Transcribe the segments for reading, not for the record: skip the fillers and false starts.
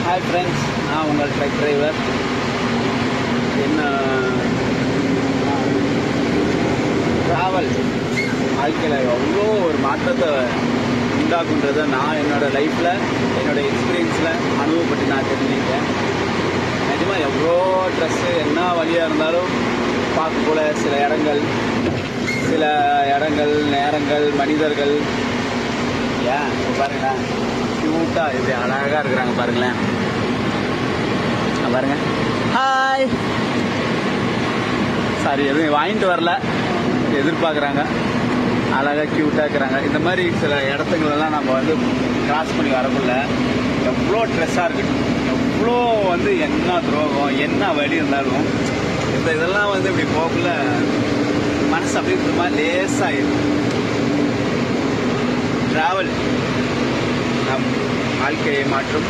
Hi friends, நான் உங்கள் drug driver. என்ன ட்ராவல் வாழ்க்கையில் எவ்வளோ ஒரு மாற்றத்தை உண்டாக்குன்றதை நான் என்னோடய லைஃப்பில் என்னோடய எக்ஸ்பீரியன்ஸில் அனுபவப்பட்டு நான் தெரிஞ்சுக்கிட்டேன். நிஜமாக எவ்வளோ ட்ரெஸ்ஸு என்ன வழியாக இருந்தாலும் பார்க்க போல சில இடங்கள் நேரங்கள் மனிதர்கள் ஏன் பாருங்களேன், க்யூட்டாக இது அழகாக இருக்கிறாங்க பாருங்களேன். பாருங்க, ஹாய். சாரி, எதுவும் வாங்கிட்டு வரல, எதிர்பார்க்குறாங்க. அழகாக க்யூட்டாக இருக்கிறாங்க. இந்த மாதிரி சில இடத்துங்களெல்லாம் நம்ம வந்து கிராஸ் பண்ணி வரக்குள்ள எவ்வளோ ட்ரெஸ்ஸாக இருக்கட்டும், எவ்வளோ வந்து என்ன துரோகம் என்ன வழி இருந்தாலும் இதெல்லாம் வந்து இப்படி போகக்குள்ள மனசு அப்படி ஒரு மாதிரி லேசாகிடும். ட்ராவல் நம் வாழ்க்கையை மாற்றும்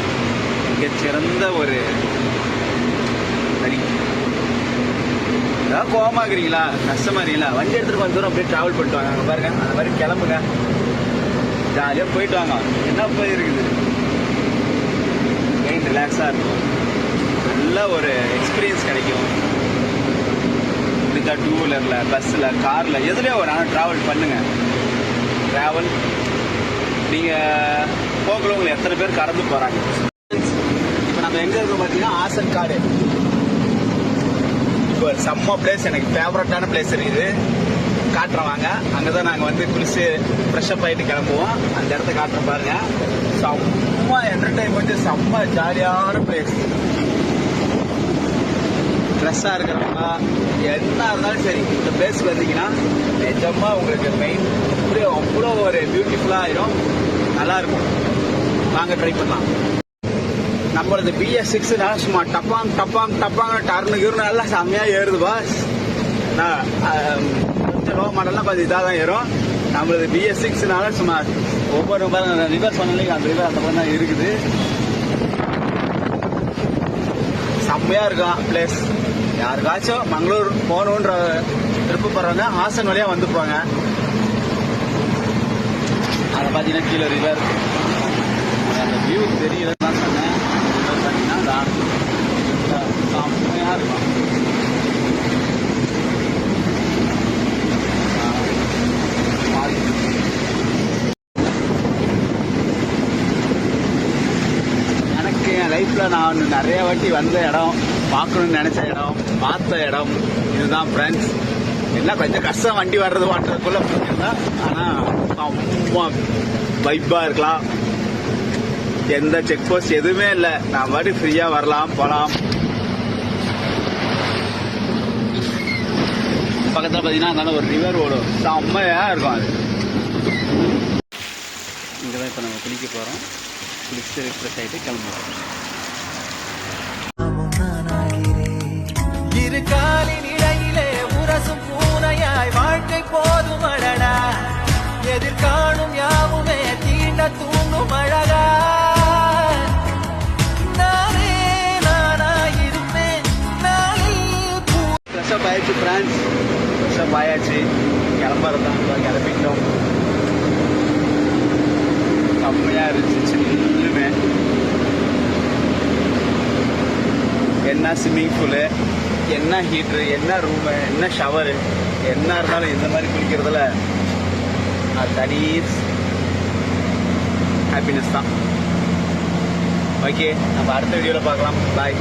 மிகச்சிறந்த ஒரு வழி. ஏதாவது கோவமாக்குறீங்களா, கஷ்டமா இருக்கீங்களா, வண்டி எடுத்துட்டு கொஞ்சம் தூரம் அப்படியே ட்ராவல் பண்ணிட்டு வாங்க. அங்கே பாருங்க, அந்த மாதிரி கிளம்புங்க, ஜாலியாக போயிட்டு வாங்க. என்ன போய் இருக்குது, மைண்ட் ரிலாக்ஸாக இருக்கும், நல்ல ஒரு எக்ஸ்பீரியன்ஸ் கிடைக்கும். இப்படிதான் டூ வீலரில், பஸ்ஸில், காரில், எதுலேயோ ஒரு ஆனால் ட்ராவல் பண்ணுங்க. ட்ராவல் நீங்கள் போகல உங்களை எத்தனை பேர் கடந்து போகிறாங்க. இப்போ நம்ம எங்கே இருக்கோம் பார்த்தீங்கன்னா ஆசன்காடு. இப்போ செம்ம பிளேஸ், எனக்கு ஃபேவரட்டான பிளேஸ் இருக்குது, காட்டுறவாங்க. அங்கே தான் நாங்கள் வந்து குளிச்சு ஃப்ரெஷ்அப் ஆகிட்டு கிளம்புவோம். அந்த இடத்த காட்டுறோம் பாருங்க. செம்ம என்டர்டைன்மெண்ட்டு, செம்ம ஜாலியான பிளேஸ். ஃப்ரெஷ்ஷாக இருக்கிறவங்க என்ன இருந்தாலும் சரி, இந்த பிளேஸ்க்கு வந்தீங்கன்னா நிஜமாக உங்களுக்கு மெயின் அப்படியே அவ்வளோ ஒரு பியூட்டிஃபுல்லாக ஆயிரும், நல்லாயிருக்கும். வாங்க ட்ரை பண்ணலாம். நம்மளது BS6 சும்மா டப்பாங் டப்பாங் டப்பாங்க டர்னுக்கு நல்லா செம்மையாக ஏறுது பாஸ். கொஞ்சம் லோ மாடல்லாம் கொஞ்சம் இதாக தான் ஏறும். நம்மளது BS6 சும்மா ஒவ்வொரு ரிவர்ஸ் பண்ணலையும் அந்த ரிவர் அந்த மாதிரி தான் இருக்குது. செம்மையாக இருக்கும் பிளேஸ். யாருக்காச்சும் மங்களூர் போகணுன்ற விருப்பப்படுறவங்க ஹாசன் வழியாக வந்துப்பாங்க. அதை பார்த்தீங்கன்னா கீழே ரிவர், அந்த வியூ தெரியலன்னு சொன்னேன். பார்த்தீங்கன்னா செம்மையாக இருக்கும். எனக்கு என் லைஃப்பில் நான் நிறைய வாட்டி வந்த இடம், பார்க்கணும்னு நினச்ச இடம், பார்த்த இடம் இதுதான் ஃப்ரெண்ட்ஸ். என்ன கொஞ்சம் கஷ்டம் வண்டி வர்றதுக்குள்ள தான், ஆனால் அம்மா வைப்பாக இருக்கலாம். எந்த செக் போஸ்ட் எதுவுமே இல்லை, நான் பாட்டு ஃப்ரீயாக வரலாம் போகலாம். பக்கத்தில் பார்த்தீங்கன்னா அதனால ஒரு ரிவர் ஓடும், செம்மையாக இருக்கும். அது இங்கே தான் இப்போ நம்ம குளிக்க போகிறோம். குளிச்சு ரிஃப்ரெஷ் ஆகிட்டு கிளம்புறோம். இரு காலின் இடையிலே உரசும் பூனையாய் வாழ்க்கை போதும் அழடா. எதிர்காணும் யாவுமே தீண்ட தூண்டும் அழகா. நானே நானாயிருப்பேன் நாளில் பூ. ஃப்ரெஷ்அப் ஆயிடுச்சு ஃப்ரெண்ட்ஸ், ஃப்ரெஷ்அப் ஆயாச்சு. கிளம்புறதான் கிளம்பிட்டோம். செம்மையாக இருந்துச்சு சில்லுமே. என்ன ஸ்விம்மிங் பூலு, என்ன ஹீட்ரு, என்ன ரூமு, என்ன ஷவரு, என்ன இருந்தாலும் இந்த மாதிரி குளிக்கிறதுல அது தனி ஹாப்பினஸ் தான். ஓகே, நம்ம அடுத்த வீடியோவில் பார்க்கலாம். பாய்.